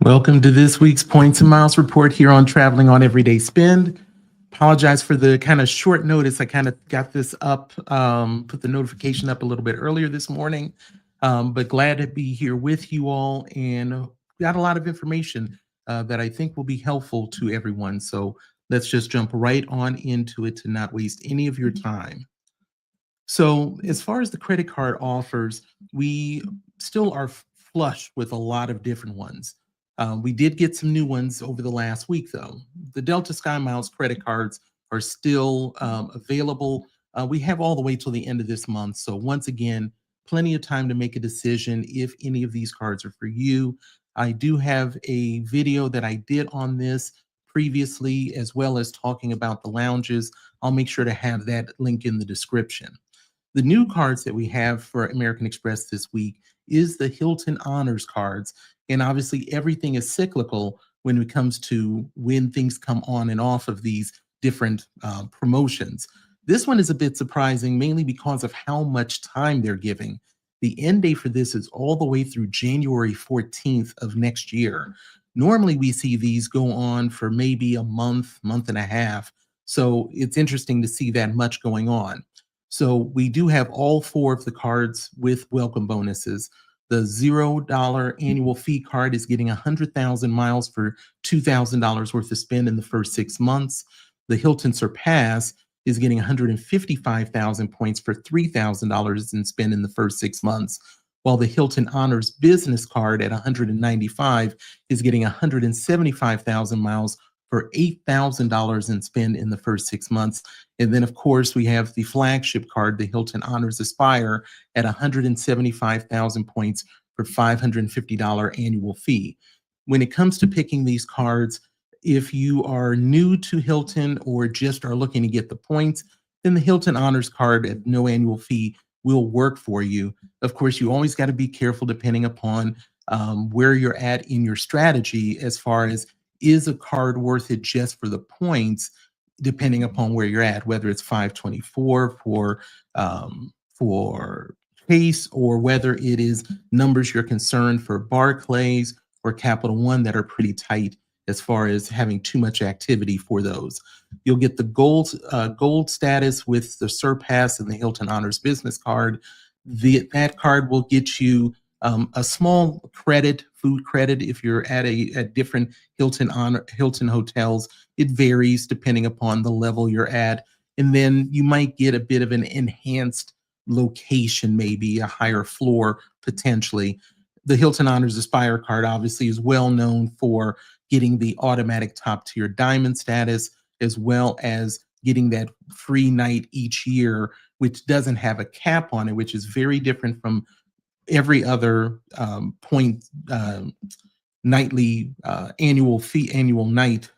Welcome to this week's Points and Miles report here on Traveling on Everyday Spend. Apologize for the kind of short notice. I kind of got this up, put the notification up a little bit earlier this morning, but glad to be here with you all and got a lot of information that I think will be helpful to everyone. So let's just jump right on into it to not waste any of your time. So as far as the credit card offers, we still are flush with a lot of different ones. We did get some new ones over the last week, though. The Delta Sky Miles credit cards are still available. We have all the way till the end of this month. So once again, plenty of time to make a decision if any of these cards are for you. I do have a video that I did on this previously, as well as talking about the lounges. I'll make sure to have that link in the description. The new cards that we have for American Express this week is the Hilton Honors cards. And obviously, everything is cyclical when it comes to when things come on and off of these different promotions. This one is a bit surprising, mainly because of how much time they're giving. The end date for this is all the way through January 14th of next year. Normally, we see these go on for maybe a month, month and a half. So it's interesting to see that much going on. So we do have all four of the cards with welcome bonuses. The $0 annual fee card is getting 100,000 miles for $2,000 worth of spend in the first 6 months. The Hilton Surpass is getting 155,000 points for $3,000 in spend in the first 6 months, while the Hilton Honors Business Card at 195 is getting 175,000 miles for $8,000 in spend in the first 6 months. And then, of course, we have the flagship card, the Hilton Honors Aspire, at 175,000 points for $550 annual fee. When it comes to picking these cards, if you are new to Hilton or just are looking to get the points, then the Hilton Honors card at no annual fee will work for you. Of course, you always got to be careful depending upon where you're at in your strategy as far as is a card worth it just for the points, depending upon where you're at, whether it's 524 for Chase or whether it is numbers you're concerned for Barclays or Capital One that are pretty tight as far as having too much activity for those. You'll get the gold status with the Surpass and the Hilton Honors Business Card. That card will get you a small credit, food credit, if you're at different Hilton hotels. It varies depending upon the level you're at. And then you might get a bit of an enhanced location, maybe a higher floor potentially. The Hilton Honors Aspire card obviously is well known for getting the automatic top tier diamond status, as well as getting that free night each year, which doesn't have a cap on it, which is very different from every other nightly annual night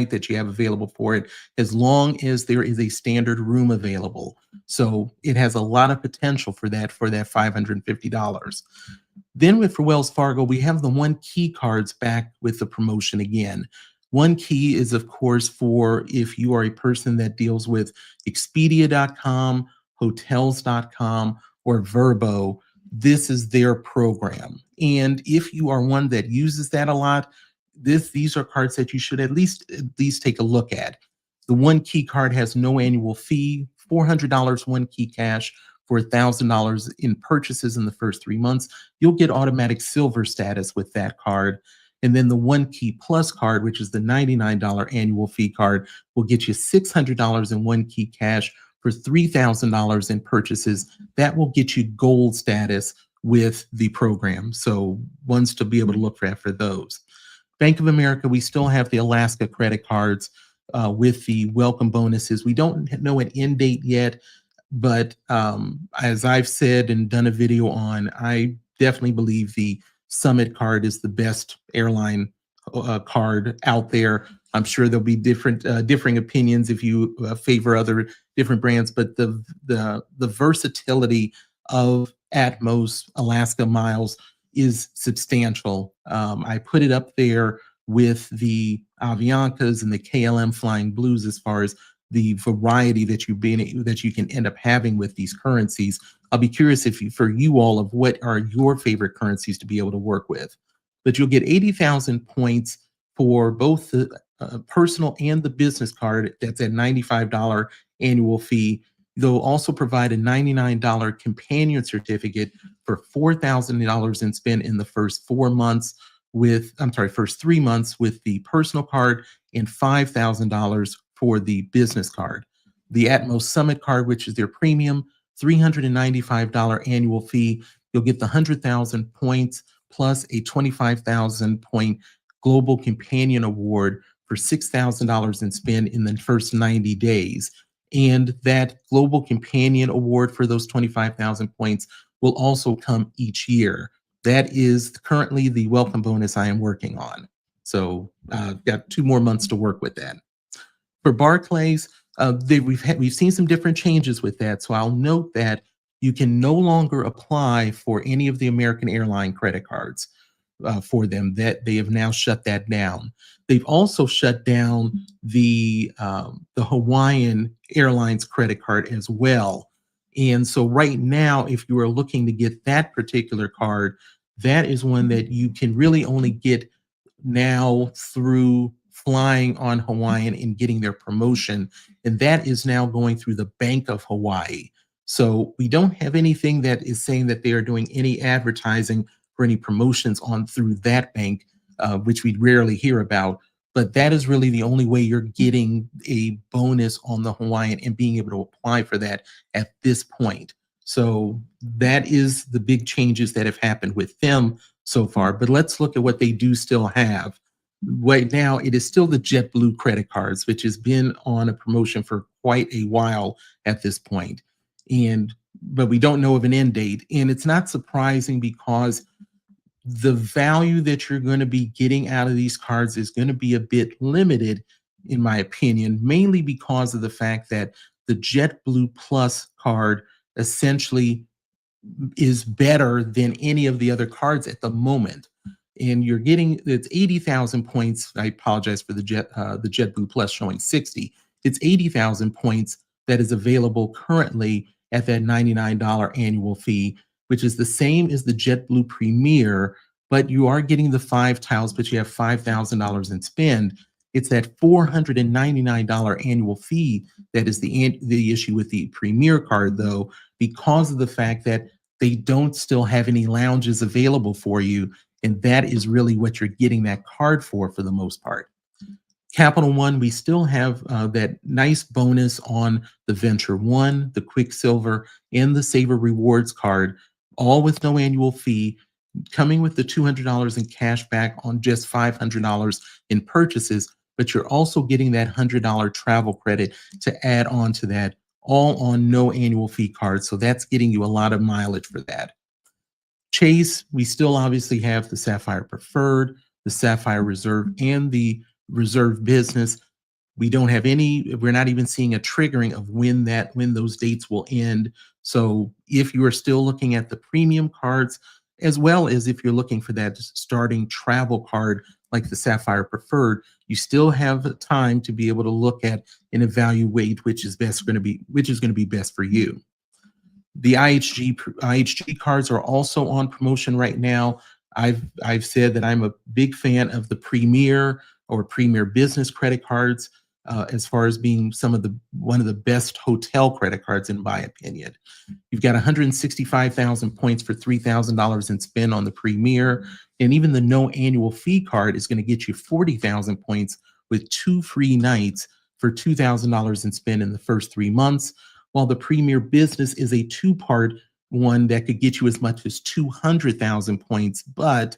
that you have available for it, as long as there is a standard room available. So it has a lot of potential for that $550. Then for Wells Fargo, we have the One Key cards back with the promotion again. One Key is, of course, for if you are a person that deals with Expedia.com, Hotels.com, or Verbo. This is their program. And if you are one that uses that a lot, these are cards that you should at least take a look at. The One Key card has no annual fee, $400 One Key cash for $1,000 in purchases in the first 3 months. You'll get automatic silver status with that card. And then the One Key Plus card, which is the $99 annual fee card, will get you $600 in One Key cash for $3,000 in purchases. That will get you gold status with the program. So ones to be able to look for those. Bank of America, we still have the Alaska credit cards with the welcome bonuses. We don't know an end date yet, but as I've said and done a video on, I definitely believe the Summit card is the best airline card out there. I'm sure there'll be differing opinions if you favor other different brands, but the versatility of Atmos Alaska miles is substantial. I put it up there with the Aviancas and the KLM Flying Blues as far as the variety that you can end up having with these currencies. I'll be curious for you all of what are your favorite currencies to be able to work with. but you'll get 80,000 points for both the personal and the business card. That's at $95 annual fee. They'll also provide a $99 companion certificate for $4,000 in spend in the first 4 months first 3 months with the personal card, and $5,000 for the business card. The Atmos Summit card, which is their premium, $395 annual fee. You'll get the 100,000 points plus a 25,000 point Global Companion Award for $6,000 in spend in the first 90 days. And that Global Companion Award for those 25,000 points will also come each year. That is currently the welcome bonus I am working on. So got 2 more months to work with that. For Barclays, we've seen some different changes with that. So I'll note that you can no longer apply for any of the American airline credit cards for them. That they have now shut that down. They've also shut down the Hawaiian Airlines credit card as well. And so right now, if you are looking to get that particular card, that is one that you can really only get now through flying on Hawaiian and getting their promotion. And that is now going through the Bank of Hawaii. So we don't have anything that is saying that they are doing any advertising for any promotions on through that bank, which we rarely hear about. But that is really the only way you're getting a bonus on the Hawaiian and being able to apply for that at this point. So that is the big changes that have happened with them so far. But let's look at what they do still have. Right now, it is still the JetBlue credit cards, which has been on a promotion for quite a while at this point. But we don't know of an end date. And it's not surprising because the value that you're going to be getting out of these cards is going to be a bit limited, in my opinion, mainly because of the fact that the JetBlue Plus card essentially is better than any of the other cards at the moment. And you're getting, it's 80,000 points. I apologize for the JetBlue Plus showing 60. It's 80,000 points that is available currently at that $99 annual fee, which is the same as the JetBlue Premier, but you are getting the 5 tiles, but you have $5,000 in spend. It's that $499 annual fee that is the issue with the Premier card, though, because of the fact that they don't still have any lounges available for you. And that is really what you're getting that card for the most part. Capital One, we still have that nice bonus on the Venture One, the Quicksilver, and the Saver Rewards card, all with no annual fee, coming with the $200 in cash back on just $500 in purchases, but you're also getting that $100 travel credit to add on to that, all on no annual fee cards. So that's getting you a lot of mileage for that. Chase, we still obviously have the Sapphire Preferred, the Sapphire Reserve, and the Reserve Business. We don't have any, we're not even seeing a triggering of when those dates will end. So if you are still looking at the premium cards, as well as if you're looking for that starting travel card like the Sapphire Preferred, you still have time to be able to look at and evaluate which is going to be best for you. The IHG cards are also on promotion right now. I've said that I'm a big fan of the Premier or Premier Business credit cards, as far as being one of the best hotel credit cards, in my opinion. You've got 165,000 points for $3,000 in spend on the Premier, and even the no annual fee card is going to get you 40,000 points with 2 free nights for $2,000 in spend in the first 3 months. While the Premier Business is a 2-part one that could get you as much as 200,000 points. But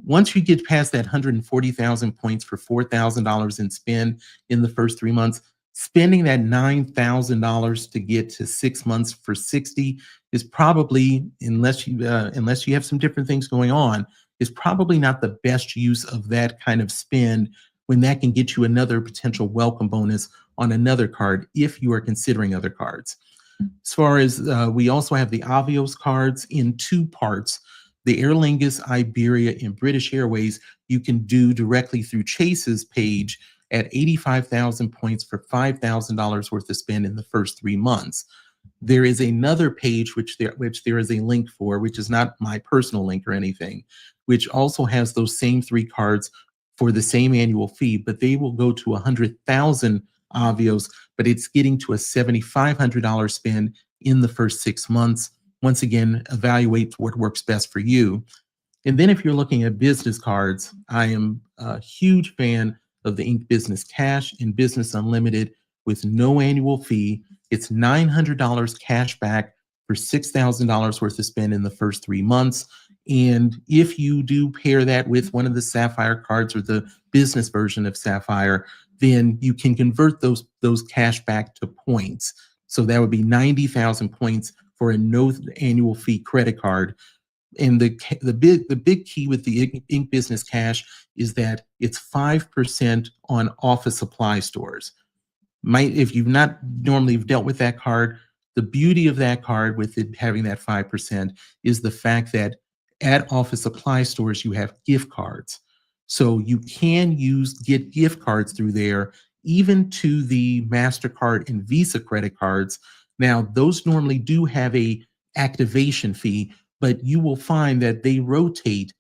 once you get past that 140,000 points for $4,000 in spend in the first 3 months, spending that $9,000 to get to 6 months for 60 is probably, unless you have some different things going on, is probably not the best use of that kind of spend, when that can get you another potential welcome bonus on another card if you are considering other cards. As far as we also have the Avios cards in 2 parts. The Aer Lingus, Iberia, and British Airways, you can do directly through Chase's page at 85,000 points for $5,000 worth of spend in the first 3 months. There is another page which there is a link for, which is not my personal link or anything, which also has those same three cards for the same annual fee, but they will go to 100,000 Avios, but it's getting to a $7,500 spend in the first 6 months. Once again, evaluate what works best for you. And then if you're looking at business cards, I am a huge fan of the Ink Business Cash and Business Unlimited with no annual fee. It's $900 cash back for $6,000 worth of spend in the first 3 months. And if you do pair that with one of the Sapphire cards or the business version of Sapphire, then you can convert those cash back to points. So that would be 90,000 points for a no annual fee credit card. And the big key with the Ink Business Cash is that it's 5% on office supply stores. If you've not normally dealt with that card, the beauty of that card with it having that 5% is the fact that at office supply stores you have gift cards. So you can get gift cards through there, even to the MasterCard and Visa credit cards. Now, those normally do have a activation fee, but you will find that they rotate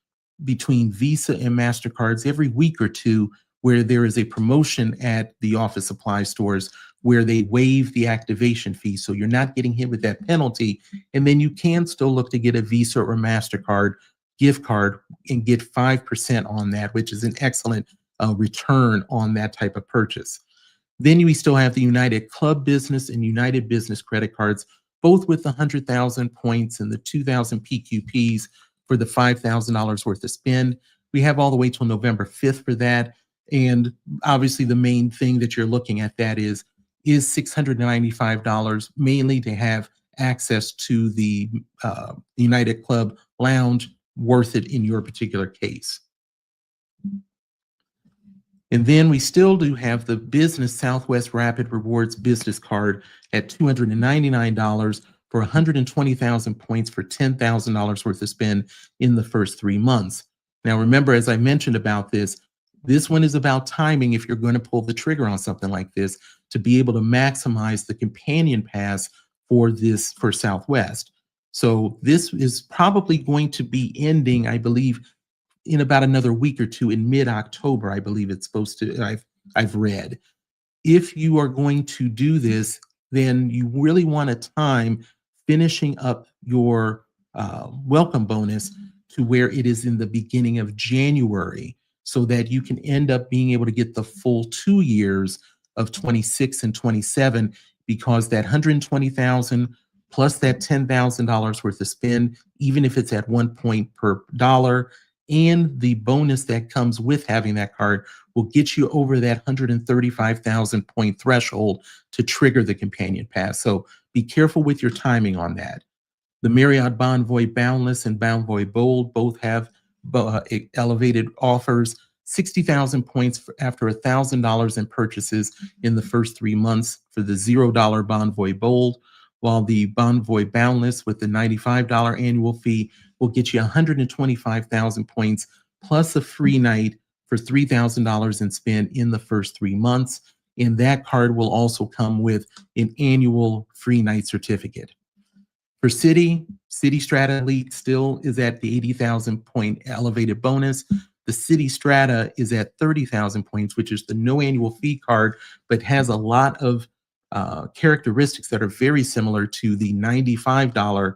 between Visa and MasterCards every week or two, where there is a promotion at the office supply stores where they waive the activation fee. So you're not getting hit with that penalty. And then you can still look to get a Visa or MasterCard gift card and get 5% on that, which is an excellent return on that type of purchase. Then we still have the United Club Business and United Business credit cards, both with the 100,000 points and the 2,000 PQPs for the $5,000 worth of spend. We have all the way till November 5th for that. And obviously the main thing that you're looking at that is $695, mainly to have access to the United Club Lounge, worth it in your particular case. And then we still do have the Business Southwest Rapid Rewards Business Card at $299 for 120,000 points for $10,000 worth of spend in the first 3 months. Now, remember, as I mentioned about this one is about timing if you're going to pull the trigger on something like this to be able to maximize the companion pass for Southwest. So this is probably going to be ending, I believe, in about another week or two in mid-October. I believe it's supposed to, I've read. If you are going to do this, then you really want to time finishing up your welcome bonus to where it is in the beginning of January, so that you can end up being able to get the full 2 years of 26 and 27, because that 120,000 plus that $10,000 worth of spend, even if it's at 1 point per dollar, and the bonus that comes with having that card will get you over that 135,000 point threshold to trigger the companion pass. So be careful with your timing on that. The Marriott Bonvoy Boundless and Bonvoy Bold both have elevated offers, 60,000 points after $1,000 in purchases in the first 3 months for the $0 Bonvoy Bold, while the Bonvoy Boundless with the $95 annual fee will get you 125,000 points plus a free night for $3,000 in spend in the first 3 months. And that card will also come with an annual free night certificate. For City Strata Elite still is at the 80,000 point elevated bonus. The City Strata is at 30,000 points, which is the no annual fee card, but has a lot of characteristics that are very similar to the $95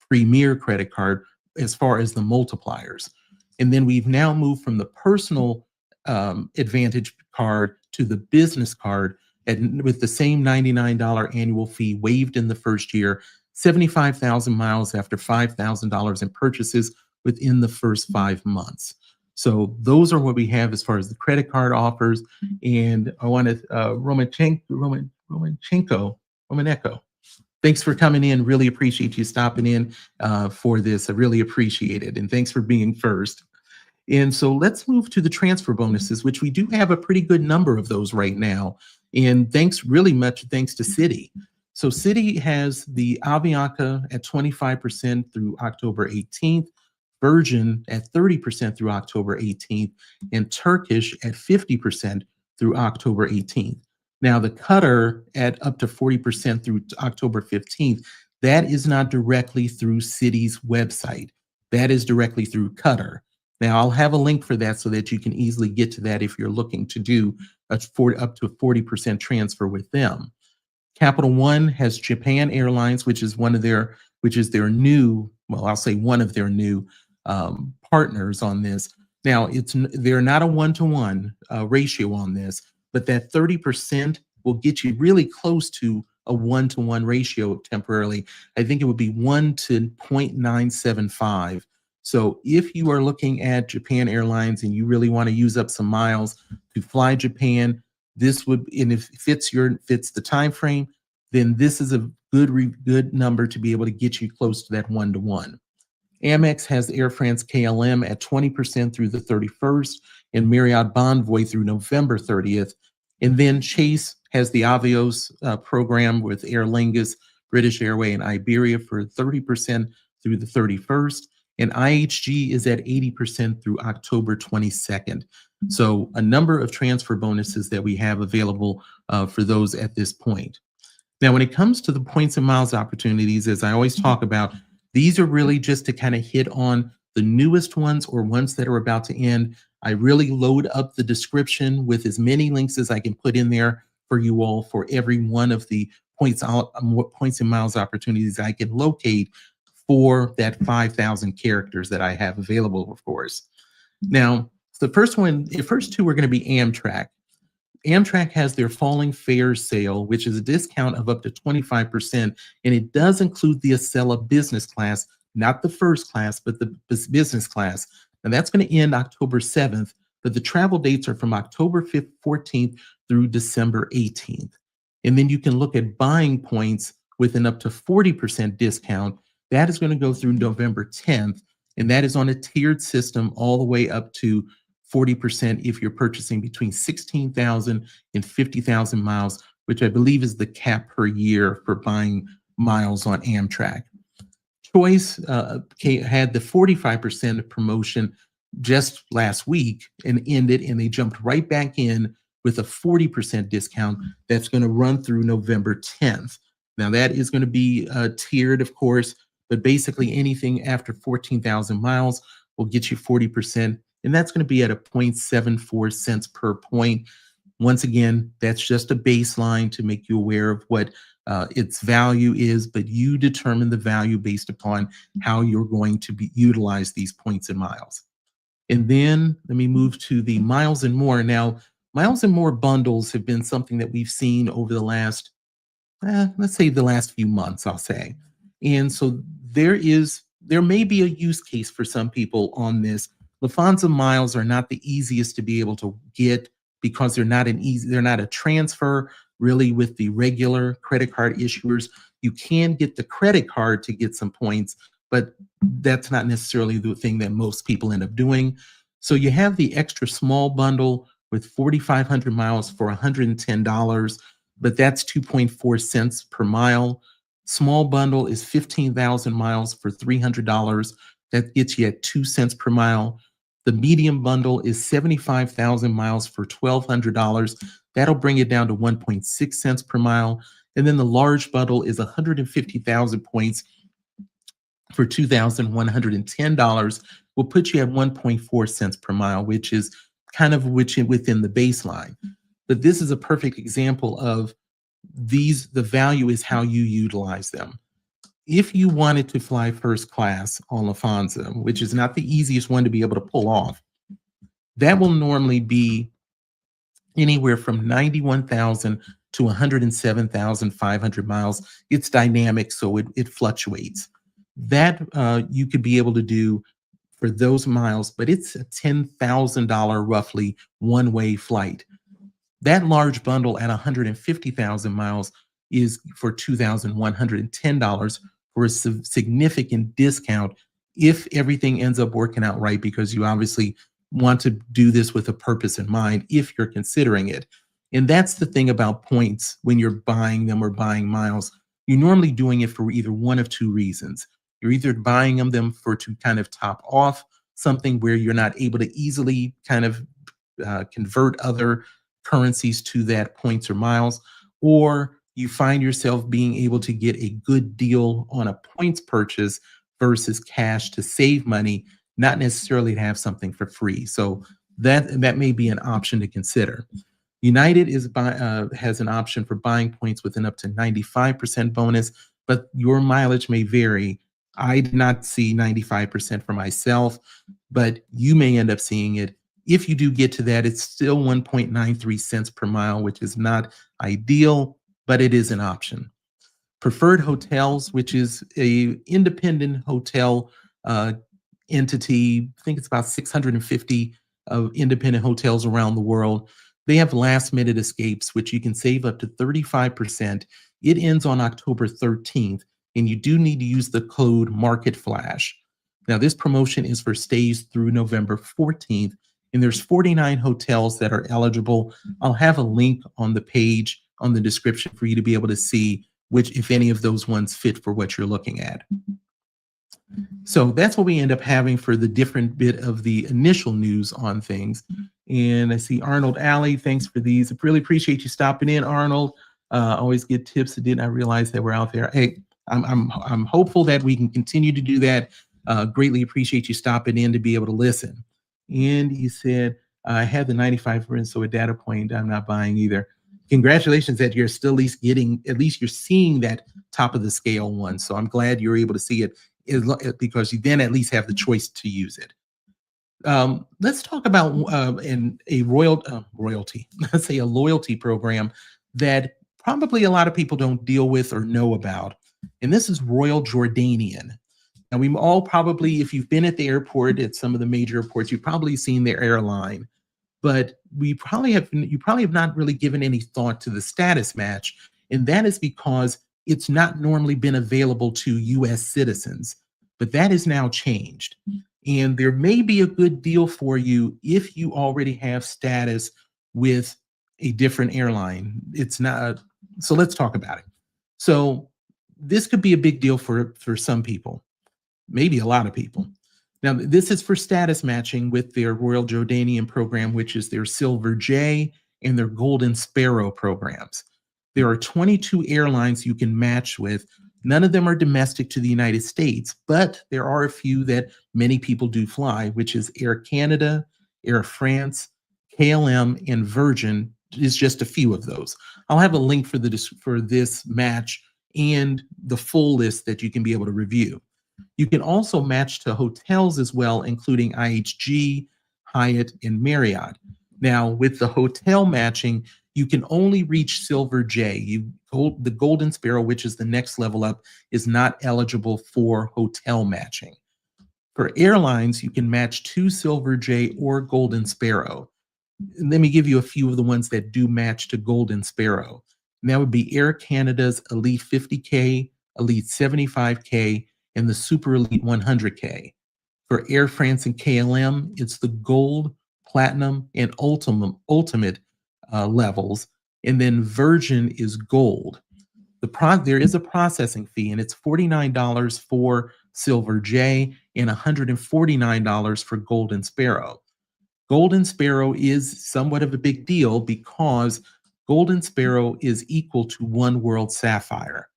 Premier credit card as far as the multipliers. And then we've now moved from the personal Advantage card to the business card with the same $99 annual fee waived in the first year, 75,000 miles after $5,000 in purchases within the first 5 months. So those are what we have as far as the credit card offers. And I want to, Romanenko, thanks for coming in. Really appreciate you stopping in for this. I really appreciate it. And thanks for being first. And so let's move to the transfer bonuses, which we do have a pretty good number of those right now. And really much thanks to Citi. So Citi has the Avianca at 25% through October 18th, Virgin at 30% through October 18th, and Turkish at 50% through October 18th. Now, the cutter at up to 40% through October 15th, that is not directly through Citi's website. That is directly through Cutter. Now, I'll have a link for that so that you can easily get to that if you're looking to do up to a 40% transfer with them. Capital One has Japan Airlines, which is their new, well, I'll say one of their new partners on this. Now, they're not a one-to-one ratio on this, but that 30% will get you really close to a one-to-one ratio temporarily. I think it would be 1 to 0.975. So if you are looking at Japan Airlines and you really want to use up some miles to fly Japan, this would, and if it fits the time frame, then this is a good number to be able to get you close to that one-to-one. Amex has Air France KLM at 20% through the 31st and Marriott Bonvoy through November 30th. And then Chase has the Avios program with Aer Lingus, British Airway, and Iberia for 30% through the 31st. And IHG is at 80% through October 22nd. So a number of transfer bonuses that we have available for those at this point. Now, when it comes to the points and miles opportunities, as I always talk about, these are really just to kind of hit on the newest ones or ones that are about to end. I really load up the description with as many links as I can put in there for you all for every one of the points and miles opportunities I can locate for that 5,000 characters that I have available, of course. Now, the first two are going to be Amtrak. Amtrak has their falling fares sale, which is a discount of up to 25%, and it does include the Acela business class, not the first class, but the business class. And that's going to end October 7th, but the travel dates are from October 5th, 14th through December 18th. And then you can look at buying points with an up to 40% discount. That is going to go through November 10th, and that is on a tiered system all the way up to 40% if you're purchasing between 16,000 and 50,000 miles, which I believe is the cap per year for buying miles on Amtrak. Choice had the 45% promotion just last week and ended, and they jumped right back in with a 40% discount that's going to run through November 10th. Now, that is going to be tiered, of course, but basically anything after 14,000 miles will get you 40%. And that's going to be at a 0.74 cents per point. Once again, that's just a baseline to make you aware of what its value is, but you determine the value based upon how you're going to utilize these points and miles. And then let me move to the Miles and More. Now, Miles and More bundles have been something that we've seen over the last, let's say the last few months, I'll say. And so there may be a use case for some people on this. Lufthansa miles are not the easiest to be able to get because they're not a transfer really with the regular credit card issuers. You can get the credit card to get some points, but that's not necessarily the thing that most people end up doing. So you have the extra small bundle with 4,500 miles for $110, but that's 2.4 cents per mile. Small bundle is 15,000 miles for $300. That gets you at 2 cents per mile. The medium bundle is 75,000 miles for $1,200. That'll bring it down to 1.6 cents per mile. And then the large bundle is 150,000 points for $2,110. Will put you at 1.4 cents per mile, which is kind of within the baseline. But this is a perfect example of the value is how you utilize them. If you wanted to fly first class on Lufthansa, which is not the easiest one to be able to pull off, that will normally be anywhere from 91,000 to 107,500 miles. It's dynamic, so it fluctuates. That you could be able to do for those miles, but it's a $10,000 roughly one-way flight. That large bundle at 150,000 miles is for $2,110 for a significant discount if everything ends up working out right, because you obviously want to do this with a purpose in mind if you're considering it. And that's the thing about points when you're buying them or buying miles. You're normally doing it for either one of two reasons. You're either buying them to kind of top off something where you're not able to easily kind of convert other currencies to that, points or miles, or you find yourself being able to get a good deal on a points purchase versus cash to save money, not necessarily to have something for free. So that may be an option to consider. United has an option for buying points with an up to 95% bonus, but your mileage may vary. I did not see 95% for myself, but you may end up seeing it. If you do get to that, it's still 1.93 cents per mile, which is not ideal, but it is an option. Preferred Hotels, which is a independent hotel entity. I think it's about 650 of independent hotels around the world. They have last minute escapes, which you can save up to 35%. It ends on October 13th, and you do need to use the code MarketFlash. Now, this promotion is for stays through November 14th, and there's 49 hotels that are eligible. I'll have a link on the page on the description for you to be able to see which, if any of those ones fit for what you're looking at. So that's what we end up having for the different bit of the initial news on things. And I see Arnold Alley, thanks for these. I really appreciate you stopping in, Arnold. Always get tips. I did not realize that we're out there. Hey, I'm hopeful that we can continue to do that. Greatly appreciate you stopping in to be able to listen. And he said, I had the 95 for so a data point I'm not buying either. Congratulations that you're still at least you're seeing that top of the scale one. So I'm glad you're able to see it because you then at least have the choice to use it. Let's talk about royalty. Let's say a loyalty program that probably a lot of people don't deal with or know about. And this is Royal Jordanian. Now, we all probably, if you've been at the airport, at some of the major airports, you've probably seen their airline. But you probably have not really given any thought to the status match. And that is because it's not normally been available to U.S. citizens. But that is now changed. And there may be a good deal for you if you already have status with a different airline. It's not. So let's talk about it. So this could be a big deal for some people, maybe a lot of people. Now, this is for status matching with their Royal Jordanian program, which is their Silver J and their Golden Sparrow programs. There are 22 airlines you can match with. None of them are domestic to the United States, but there are a few that many people do fly, which is Air Canada, Air France, KLM, and Virgin is just a few of those. I'll have a link for this match and the full list that you can be able to review. You can also match to hotels as well, including IHG, Hyatt, and Marriott. Now, with the hotel matching, you can only reach Silver J. The Golden Sparrow, which is the next level up, is not eligible for hotel matching. For airlines, you can match to Silver J or Golden Sparrow. Let me give you a few of the ones that do match to Golden Sparrow. And that would be Air Canada's Elite 50K, Elite 75K, and the Super Elite 100K. For Air France and KLM, it's the Gold, Platinum, and Ultimate levels. And then Virgin is Gold. There is a processing fee, and it's $49 for Silver J and $149 for Golden Sparrow. Golden Sparrow is somewhat of a big deal because Golden Sparrow is equal to One World Sapphire.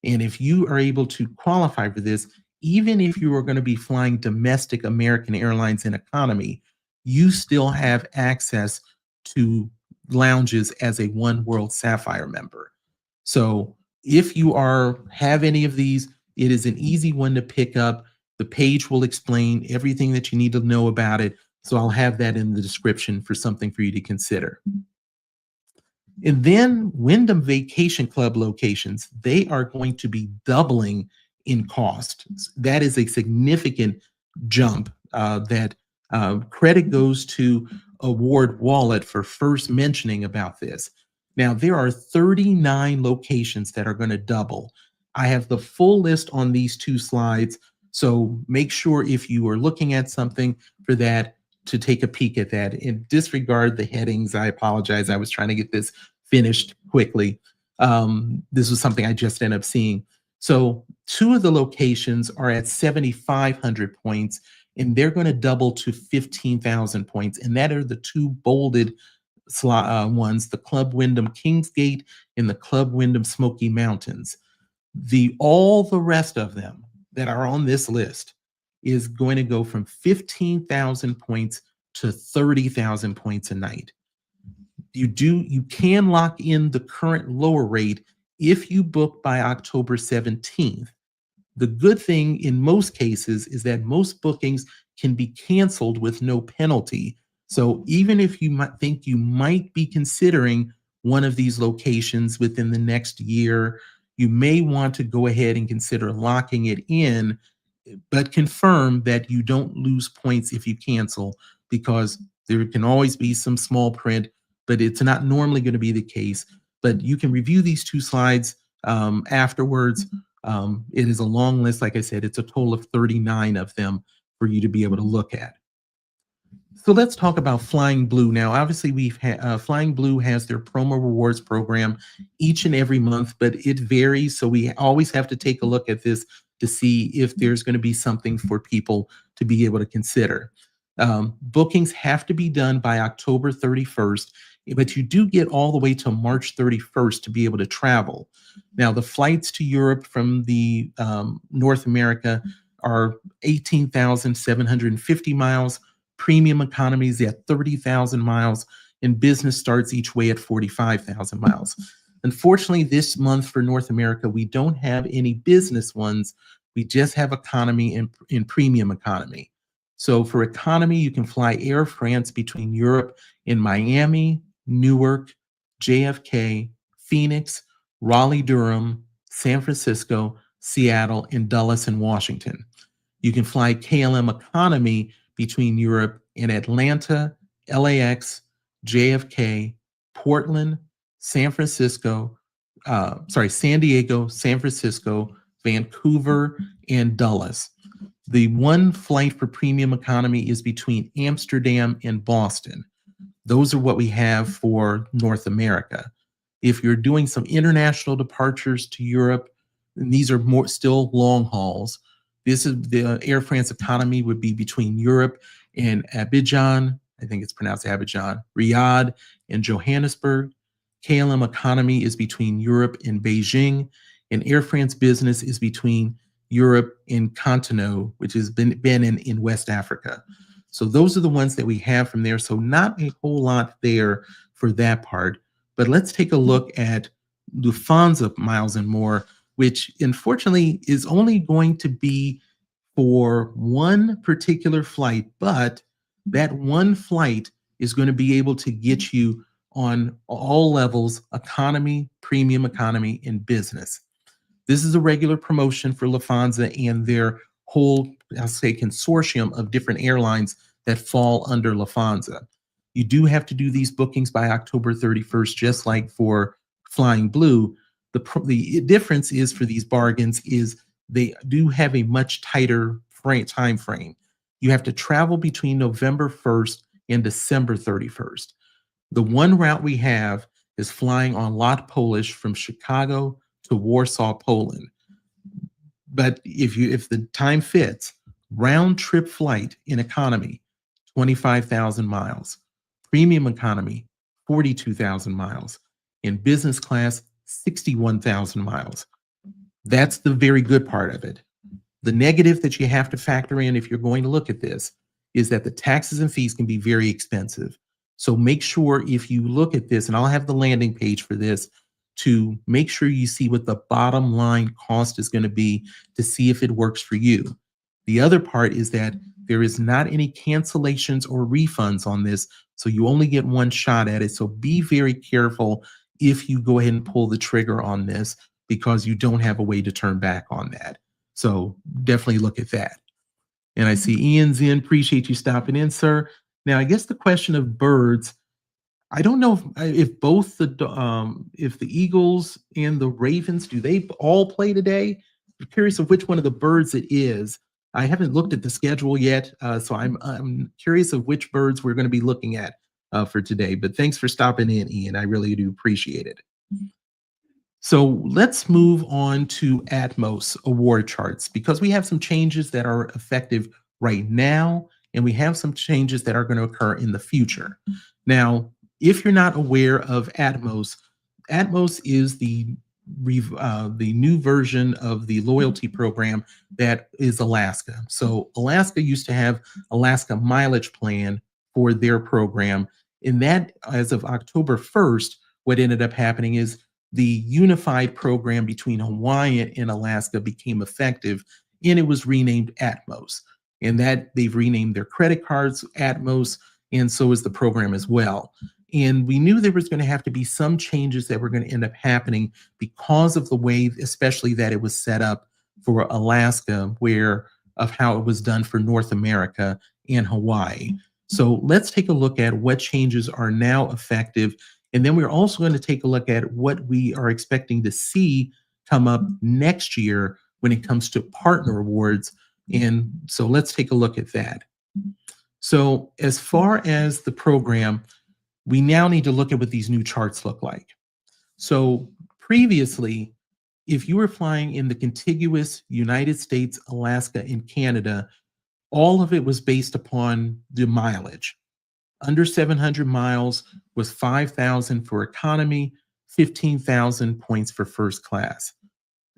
And if you are able to qualify for this, even if you are going to be flying domestic American Airlines in economy, you still have access to lounges as a One World Sapphire member. So if you have any of these, it is an easy one to pick up. The page will explain everything that you need to know about it. So I'll have that in the description for something for you to consider. And then Wyndham Vacation Club locations, they are going to be doubling in cost. That is a significant jump. That credit goes to Award Wallet for first mentioning about this. Now, there are 39 locations that are going to double. I have the full list on these two slides, so make sure if you are looking at something for that to take a peek at that. And disregard the headings. I apologize. I was trying to get this finished quickly. This was something I just ended up seeing. So two of the locations are at 7,500 points, and they're going to double to 15,000 points. And that are the two bolded ones, the Club Wyndham Kingsgate and the Club Wyndham Smoky Mountains. All the rest of them that are on this list is going to go from 15,000 points to 30,000 points a night. You can lock in the current lower rate if you book by October 17th. The good thing in most cases is that most bookings can be canceled with no penalty. So even if you might think you might be considering one of these locations within the next year, you may want to go ahead and consider locking it in, but confirm that you don't lose points if you cancel, because there can always be some small print, but it's not normally going to be the case. But you can review these two slides afterwards. It is a long list. Like I said, it's a total of 39 of them for you to be able to look at. So let's talk about Flying Blue now. Obviously, Flying Blue has their promo rewards program each and every month, but it varies. So we always have to take a look at this to see if there's going to be something for people to be able to consider. Bookings have to be done by October 31st, but you do get all the way to March 31st to be able to travel. Now, the flights to Europe from the North America are 18,750 miles. Premium economy is at 30,000 miles, and business starts each way at 45,000 miles. Unfortunately, this month for North America, we don't have any business ones. We just have economy and premium economy. So for economy, you can fly Air France between Europe and Miami, Newark, JFK, Phoenix, Raleigh-Durham, San Francisco, Seattle, and Dulles and Washington. You can fly KLM economy between Europe and Atlanta, LAX, JFK, Portland, San Diego, San Francisco, Vancouver, and Dulles. The one flight for premium economy is between Amsterdam and Boston. Those are what we have for North America. If you're doing some international departures to Europe, and these are still long hauls, this is the Air France economy would be between Europe and Abidjan, I think it's pronounced Abidjan, Riyadh, and Johannesburg. KLM economy is between Europe and Beijing, and Air France business is between Europe and Cotonou, which has been in West Africa. So those are the ones that we have from there. So not a whole lot there for that part. But let's take a look at Lufthansa Miles and More, which unfortunately is only going to be for one particular flight, but that one flight is going to be able to get you on all levels: economy, premium economy, and business. This is a regular promotion for Lufthansa and their whole, I'll say, consortium of different airlines that fall under Lufthansa. You do have to do these bookings by October 31st, just like for Flying Blue. The difference is for these bargains is they do have a much tighter time frame. You have to travel between November 1st and December 31st. The one route we have is flying on Lot Polish from Chicago to Warsaw, Poland. But if the time fits, round trip flight in economy, 25,000 miles. Premium economy, 42,000 miles. In business class, 61,000 miles. That's the very good part of it. The negative that you have to factor in if you're going to look at this is that the taxes and fees can be very expensive. So make sure if you look at this, and I'll have the landing page for this, to make sure you see what the bottom line cost is going to be to see if it works for you. The other part is that there is not any cancellations or refunds on this, so you only get one shot at it. So be very careful if you go ahead and pull the trigger on this, because you don't have a way to turn back on that. So definitely look at that. And I see Ian's in. Appreciate you stopping in, sir. Now, I guess the question of birds, I don't know if both if the Eagles and the Ravens, do they all play today? I'm curious of which one of the birds it is. I haven't looked at the schedule yet, so I'm curious of which birds we're going to be looking at for today. But thanks for stopping in, Ian. I really do appreciate it. So let's move on to Atmos award charts, because we have some changes that are effective right now, and we have some changes that are going to occur in the future. Now, If you're not aware of Atmos, Atmos is the new version of the loyalty program that is Alaska. So Alaska used to have Alaska Mileage Plan for their program. And that, as of October 1st, what ended up happening is the unified program between Hawaii and Alaska became effective, and it was renamed Atmos. And that they've renamed their credit cards Atmos, and so is the program as well. And we knew there was going to have to be some changes that were going to end up happening because of the way, especially that it was set up for Alaska, where of how it was done for North America and Hawaii. So let's take a look at what changes are now effective. And then we're also going to take a look at what we are expecting to see come up next year when it comes to partner awards. And so let's take a look at that. So as far as the program, we now need to look at what these new charts look like. So previously, if you were flying in the contiguous United States, Alaska, and Canada, all of it was based upon the mileage. Under 700 miles was 5,000 for economy, 15,000 points for first class.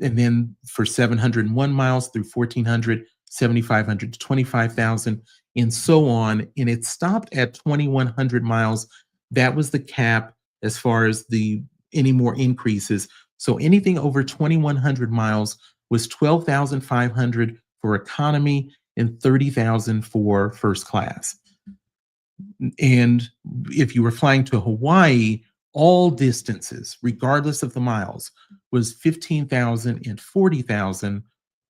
And then for 701 miles through 1,400, 7,500 to 25,000, and so on. And it stopped at 2,100 miles. That was the cap as far as any more increases. So anything over 2,100 miles was 12,500 for economy and 30,000 for first class. And if you were flying to Hawaii, all distances, regardless of the miles, was 15,000 and 40,000,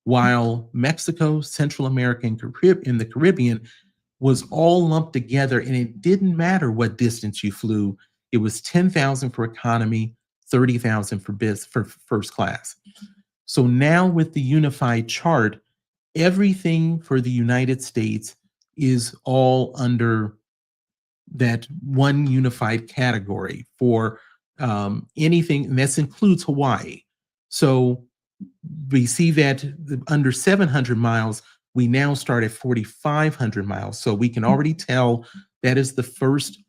while Mexico, Central America, and in the Caribbean was all lumped together, and it didn't matter what distance you flew. It was 10,000 for economy, 30,000 for first class. So now with the unified chart, everything for the United States is all under that one unified category for anything, and this includes Hawaii. So we see that under 700 miles, we now start at 4,500 miles. So we can already tell that is the first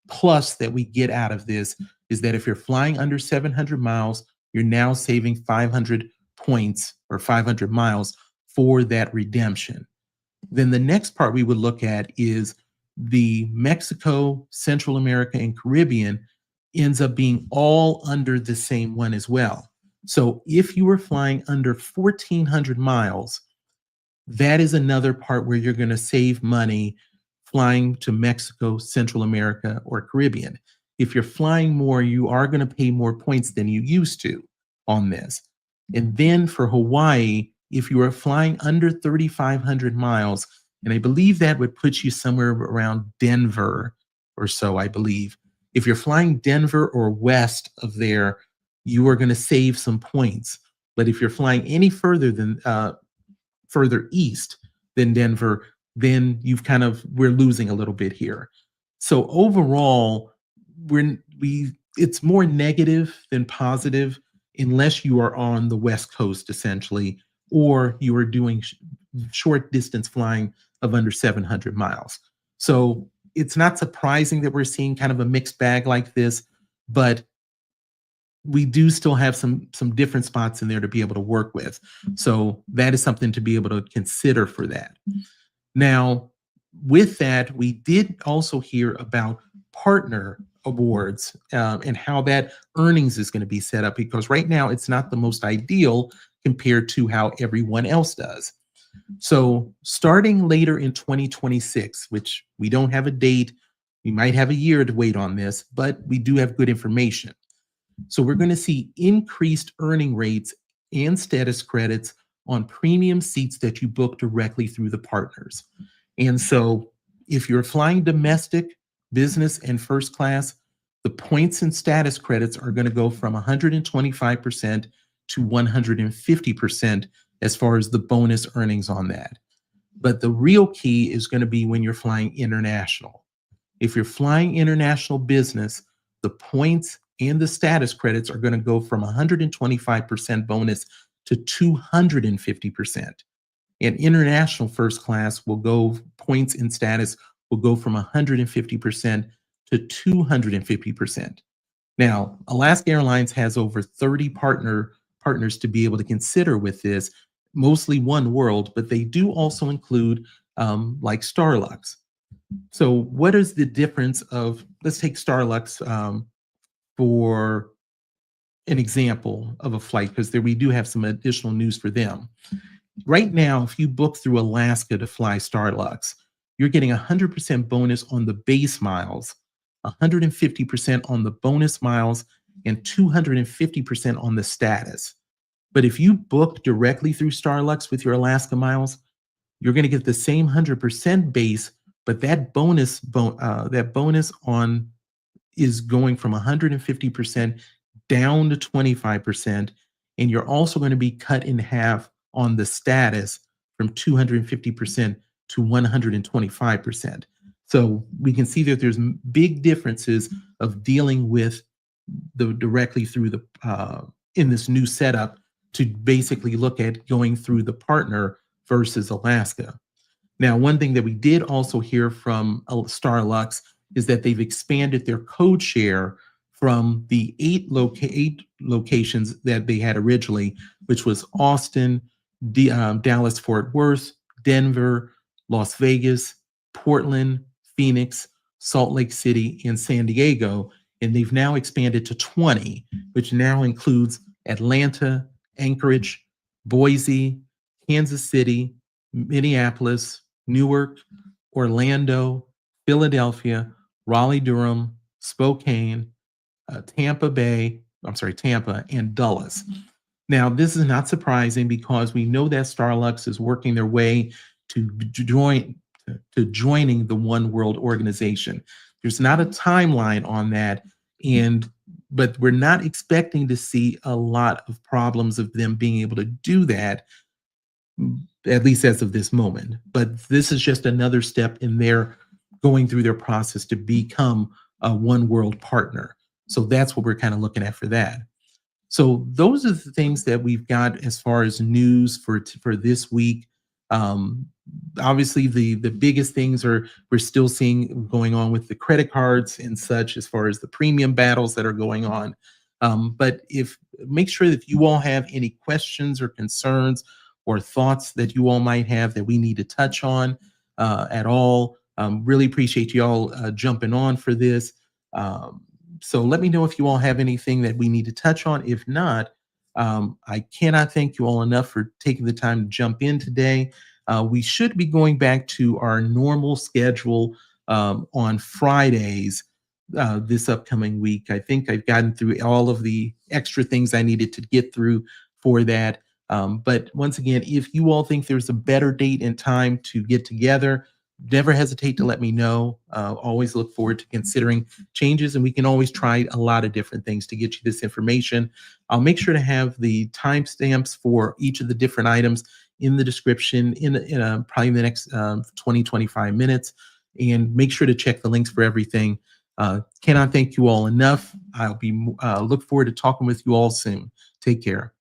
plus that we get out of this, is that if you're flying under 700 miles, you're now saving 500 points or 500 miles for that redemption. Then the next part we would look at is the Mexico, Central America, and Caribbean ends up being all under the same one as well. So if you were flying under 1,400 miles, that is another part where you're going to save money flying to Mexico, Central America, or Caribbean. If you're flying more, you are going to pay more points than you used to on this. And then for Hawaii, if you are flying under 3,500 miles, and I believe that would put you somewhere around Denver or so, I believe. If you're flying Denver or west of there, you are going to save some points. But if you're flying any further than further east than Denver, then we're losing a little bit here. So overall, it's more negative than positive unless you are on the West Coast essentially, or you are doing short distance flying of under 700 miles. So it's not surprising that we're seeing kind of a mixed bag like this, but we do still have some different spots in there to be able to work with. So that is something to be able to consider for that. Now, with that, we did also hear about partner awards and how that earnings is going to be set up, because right now it's not the most ideal compared to how everyone else does. So starting later in 2026, which we don't have a date, we might have a year to wait on this, but we do have good information. So we're going to see increased earning rates and status credits on premium seats that you book directly through the partners. And so if you're flying domestic, business, and first class, the points and status credits are going to go from 125% to 150% as far as the bonus earnings on that. But the real key is going to be when you're flying international. If you're flying international business, the points and the status credits are going to go from 125% bonus to 250%. And international first class will go, points and status will go from 150% to 250%. Now, Alaska Airlines has over 30 partners to be able to consider with this, mostly One World, but they do also include like Starlux. So, what is the difference of, let's take Starlux for an example of a flight, because there we do have some additional news for them. Right now, if you book through Alaska to fly Starlux, you're getting 100% bonus on the base miles, 150% on the bonus miles, and 250% on the status. But if you book directly through Starlux with your Alaska miles, you're going to get the same 100% base, but that bonus on is going from 150% down to 25%, and you're also going to be cut in half on the status from 250% to 125%. So we can see that there's big differences of dealing with the directly through the in this new setup to basically look at going through the partner versus Alaska. Now, one thing that we did also hear from Starlux is that they've expanded their code share from the eight locations that they had originally, which was Austin, Dallas, Fort Worth, Denver, Las Vegas, Portland, Phoenix, Salt Lake City, and San Diego. And they've now expanded to 20, which now includes Atlanta, Anchorage, Boise, Kansas City, Minneapolis, Newark, Orlando, Philadelphia, Raleigh-Durham, Spokane, Tampa, and Dulles. Now, this is not surprising because we know that Starlux is working their way to joining the One World organization. There's not a timeline on that, but we're not expecting to see a lot of problems of them being able to do that, at least as of this moment. But this is just another step in their going through their process to become a One World partner. So that's what we're kind of looking at for that. So those are the things that we've got as far as news for this week. Obviously, the biggest things are we're still seeing going on with the credit cards and such, as far as the premium battles that are going on. But make sure that if you all have any questions or concerns or thoughts that you all might have that we need to touch on at all. Really appreciate you all jumping on for this. So let me know if you all have anything that we need to touch on. If not, I cannot thank you all enough for taking the time to jump in today. We should be going back to our normal schedule on Fridays this upcoming week. I think I've gotten through all of the extra things I needed to get through for that. But once again, if you all think there's a better date and time to get together, never hesitate to let me know. Always look forward to considering changes, and we can always try a lot of different things to get you this information. I'll make sure to have the timestamps for each of the different items in the description in probably in the next 20, 25 minutes, and make sure to check the links for everything. Cannot thank you all enough. I'll be look forward to talking with you all soon. Take care.